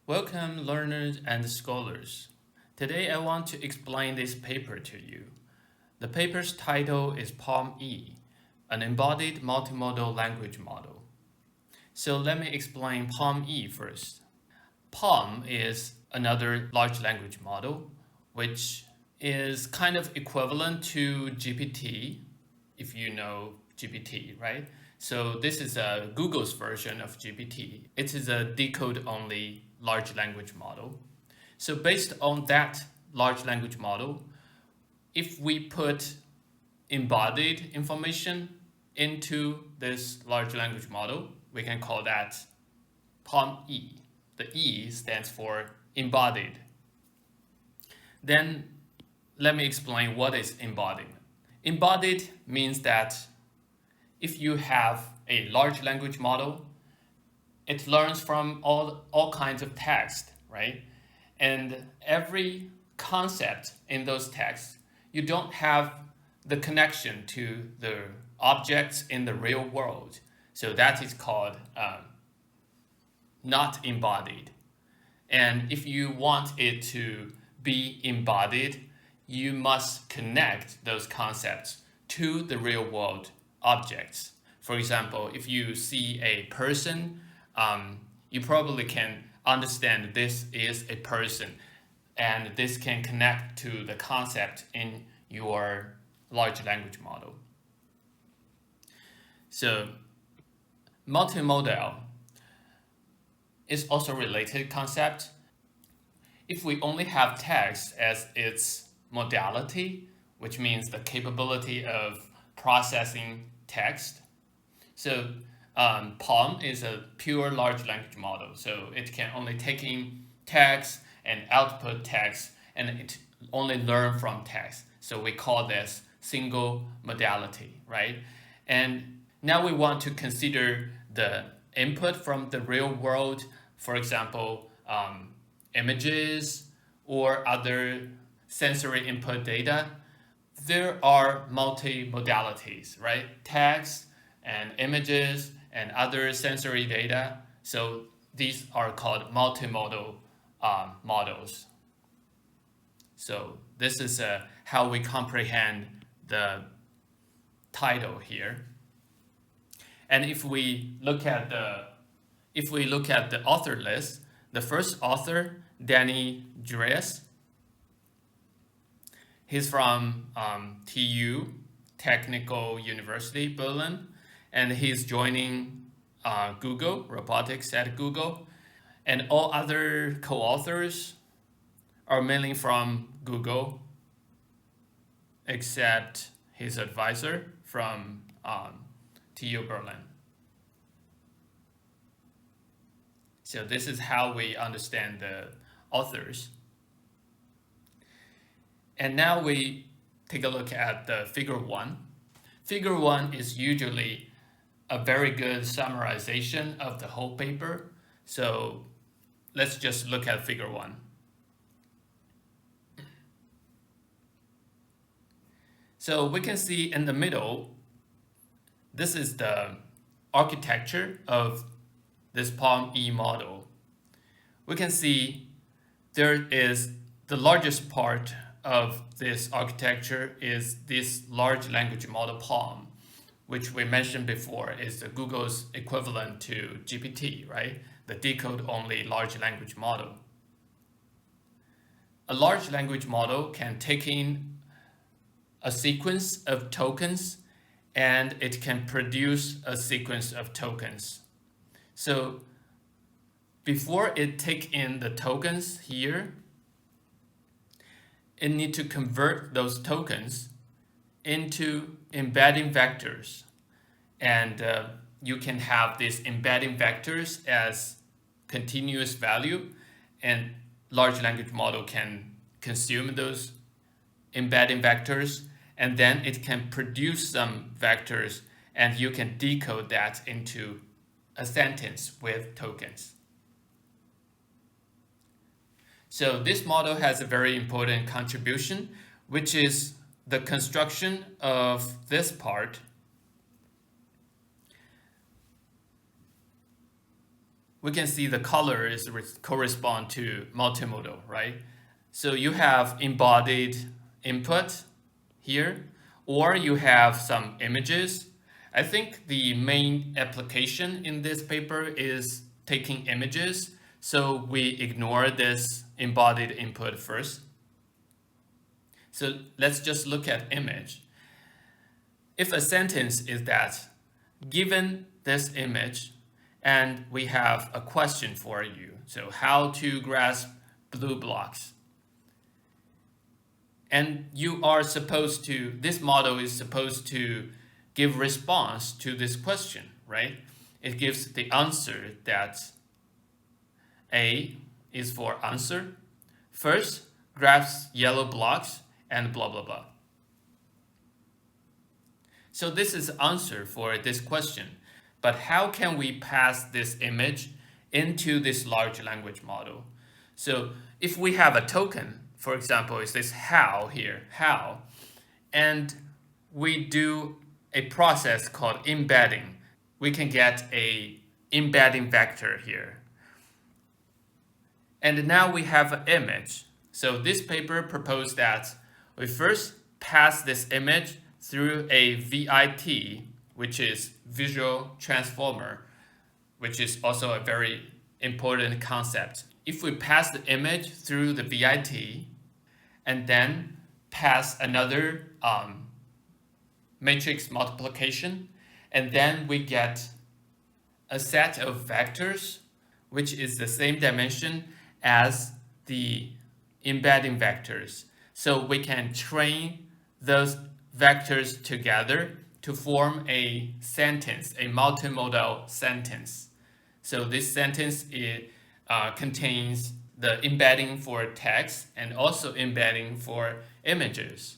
Welcome, learners and scholars. Today I want to explain this paper to you. The paper's title is PaLM-E, an Embodied Multimodal Language Model. So let me explain PaLM-E first. PaLM is another large language model, which is kind of equivalent to GPT, if you know GPT, right? So this is Google's version of GPT. It is a decode-only large language model. So based on that large language model, if we put embodied information into this large language model, we can call that PaLM-E. The E stands for embodied. Then let me explain what is embodied. Embodied means that if you have a large language model, it learns from all kinds of text, right? And every concept in those texts, you don't have the connection to the objects in the real world. So that is called not embodied. And if you want it to be embodied, you must connect those concepts to the real world objects. For example, if you see a person, you probably can understand this is a person, and this can connect to the concept in your large language model. So multimodal is also a related concept. If we only have text as its modality, which means the capability of processing text, so PaLM is a pure large language model, so it can only take in text and output text, and it only learn from text. So we call this single modality, right? And now we want to consider the input from the real world, for example, images or other sensory input data. There are multi-modalities, right? Text and images and other sensory data. So these are called multimodal models. So this is how we comprehend the title here. And if we look at the author list, the first author, Danny Drees, he's from TU, Technical University, Berlin, and he's joining Google, Robotics at Google. And all other co-authors are mainly from Google, except his advisor from TU Berlin. So this is how we understand the authors. And now we take a look at the figure 1. Figure 1 is usually a very good summarization of the whole paper. So let's just look at figure 1. So we can see in the middle, this is the architecture of this PaLM-E model. We can see there is the largest part of this architecture is this large language model PaLM, which we mentioned before is the Google's equivalent to GPT, right? The decode-only large language model. A large language model can take in a sequence of tokens, and it can produce a sequence of tokens. So before it take in the tokens here, it needs to convert those tokens into embedding vectors. And you can have these embedding vectors as continuous value, and large language model can consume those embedding vectors, and then it can produce some vectors, and you can decode that into a sentence with tokens. So this model has a very important contribution, which is the construction of this part. we can see the colors correspond to multimodal, right? So you have embodied input here, or you have some images. I think the main application in this paper is taking images, so we ignore this embodied input first. So let's just look at image. If a sentence is that, given this image, and we have a question for you, so how to grasp blue blocks. And you are supposed to, this model is supposed to give response to this question, right? It gives the answer that A is for answer. First, grasp yellow blocks and blah, blah, blah. So this is the answer for this question. But how can we pass this image into this large language model? So if we have a token, for example, is this how here, how, and we do a process called embedding, we can get a embedding vector here. And now we have an image. So this paper proposed that we first pass this image through a VIT, which is visual transformer, which is also a very important concept. If we pass the image through the VIT and then pass another matrix multiplication, and then we get a set of vectors, which is the same dimension as the embedding vectors. So we can train those vectors together to form a sentence, a multimodal sentence. So this sentence contains the embedding for text and also embedding for images.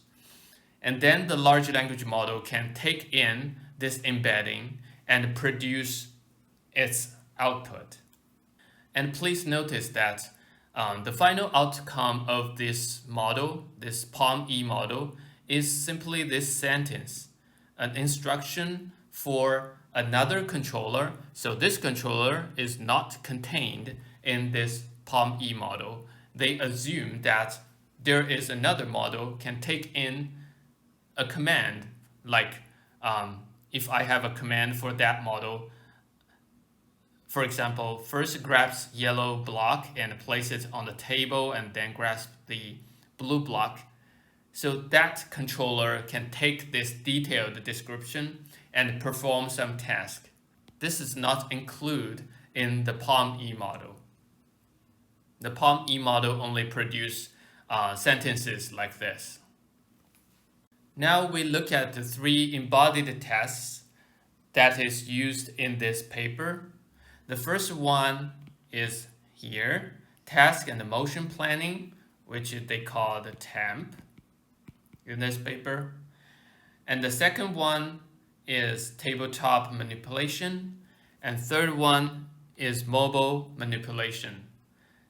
And then the large language model can take in this embedding and produce its output. And please notice that the final outcome of this model, this PaLM-E model, is simply this sentence, an instruction for another controller. So this controller is not contained in this PaLM-E model. They assume that there is another model can take in a command, like if I have a command for that model, for example, first grabs yellow block and place it on the table and then grasp the blue block. So that controller can take this detailed description and perform some task. This is not included in the PaLM-E model. The PaLM-E model only produces sentences like this. Now we look at the 3 embodied tasks that is used in this paper. The first one is here, task and motion planning, which they call the TAMP in this paper. And the second one is tabletop manipulation. And third one is mobile manipulation.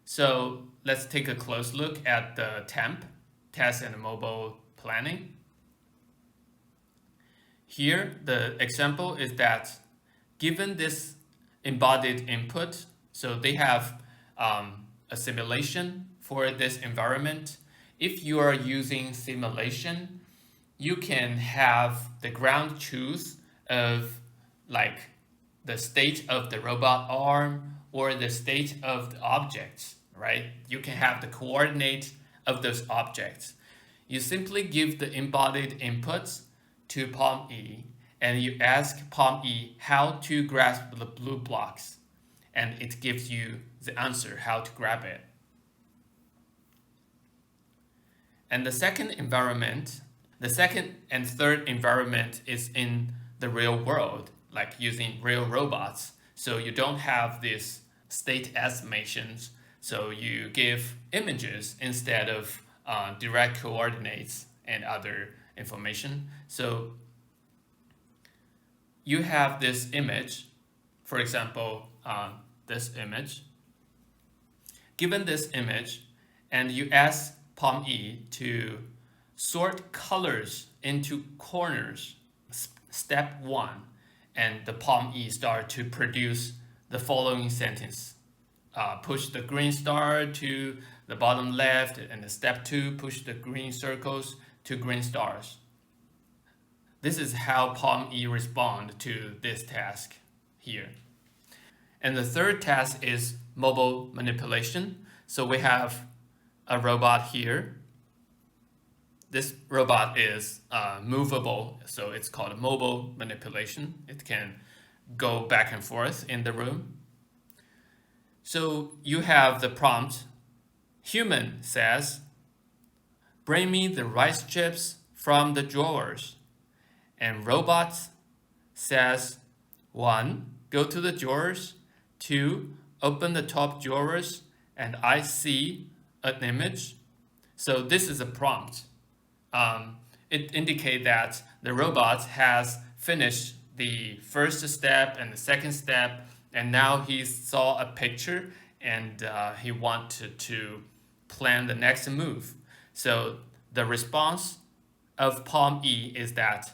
So let's take a close look at the TAMP, task and mobile planning. Here, the example is that given this embodied input, so they have a simulation for this environment. If you are using simulation, you can have the ground truth of like the state of the robot arm or the state of the objects, right? You can have the coordinate of those objects. You simply give the embodied inputs to PaLM-E and you ask PaLM-E how to grasp the blue blocks, and it gives you the answer how to grab it. And the second environment, the second and third environment is in the real world, like using real robots. So you don't have these state estimations. So you give images instead of direct coordinates and other information. So you have this image, for example, this image. Given this image, and you ask PaLM-E to sort colors into corners, step 1, and the PaLM-E start to produce the following sentence. Push the green star to the bottom left, and the step 2, push the green circles to green stars. This is how PaLM-E responds to this task here. And the third task is mobile manipulation. So we have a robot here. This robot is movable, so it's called mobile manipulation. It can go back and forth in the room. So you have the prompt. Human says, bring me the rice chips from the drawers. And robot says, 1, go to the drawers. 2, open the top drawers, and I see an image. So this is a prompt. It indicates that the robot has finished the first step and the second step, and now he saw a picture and he wanted to plan the next move. So the response of PaLM-E is that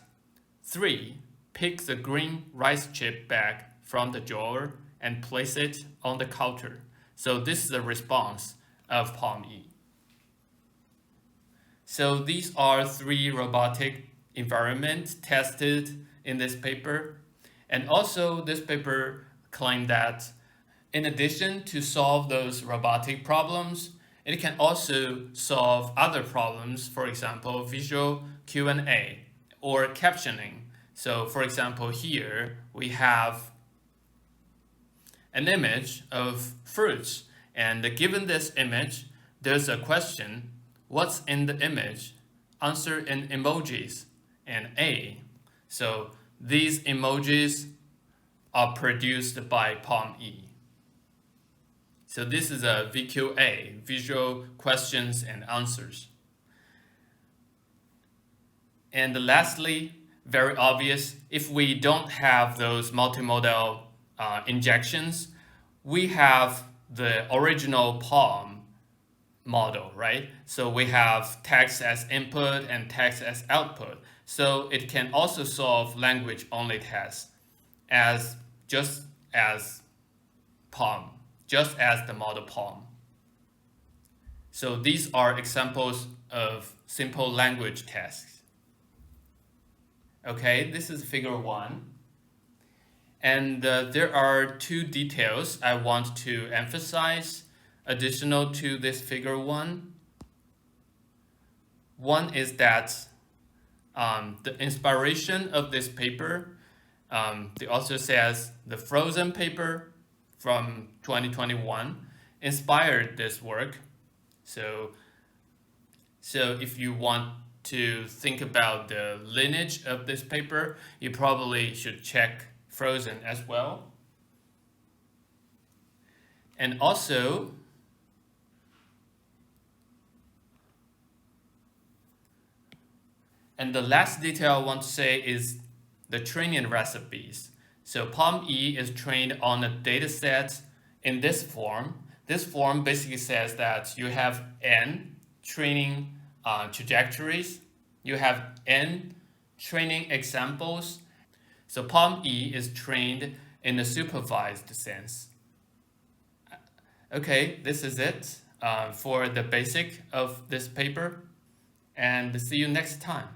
3, pick the green rice chip bag from the drawer and place it on the counter. So this is the response of PaLM-E. So these are 3 robotic environments tested in this paper. And also this paper claimed that in addition to solve those robotic problems, it can also solve other problems, for example, visual Q&A or captioning. So for example, here we have an image of fruits, and given this image, there's a question, what's in the image? Answer in emojis and A. So these emojis are produced by PaLM-E. So this is a VQA, visual questions and answers. And lastly, very obvious, if we don't have those multimodal injections, we have the original PaLM model, right? So we have text as input and text as output. So it can also solve language-only tests just as PaLM, just as the model PaLM. So these are examples of simple language tasks. Okay, this is figure 1. And there are 2 details I want to emphasize additional to this figure 1. One is that the inspiration of this paper, the author says the Frozen paper from 2021 inspired this work. So if you want to think about the lineage of this paper, you probably should check Frozen as well. And also, and the last detail I want to say is the training recipes. So PaLM-E is trained on a data set in this form. This form basically says that you have n training trajectories, you have n training examples. So PaLM-E is trained in a supervised sense. Okay, this is it for the basic of this paper, and see you next time.